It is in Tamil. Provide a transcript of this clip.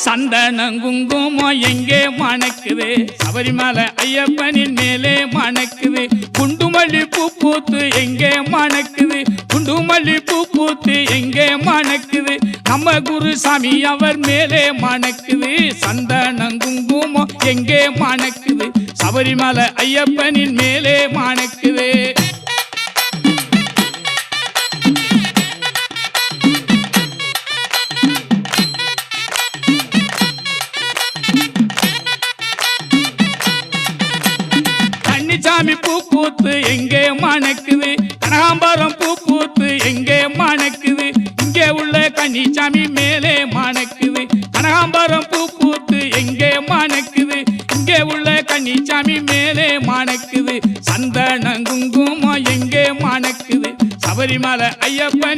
சந்தனம் குங்குமம் எங்கே மணக்குது சபரிமலை ஐயப்பனின் மேலே மணக்குது குண்டுமல்லி பூ பூத்து எங்கே மணக்குது குண்டுமல்லி பூ பூத்து எங்கே மணக்குது நம்ம குருசாமி அவர் மேலே மணக்குது சந்தனம் குங்குமம் எங்கே மணக்குது சபரிமலை ஐயப்பனின் மேலே மணக்குது சாமி பூ பூத்து எங்கே மணக்குது கனகாம்பரம் பூ பூத்து எங்கே மணக்குது இங்கே உள்ள கன்னிசாமி மேலே மணக்குது கனகாம்பரம் பூ பூத்து எங்கே மணக்குது இங்கே உள்ள கன்னிசாமி மேலே மணக்குது சந்தனம் குங்குமம் எங்கே மணக்குது சபரிமலை ஐயப்பன்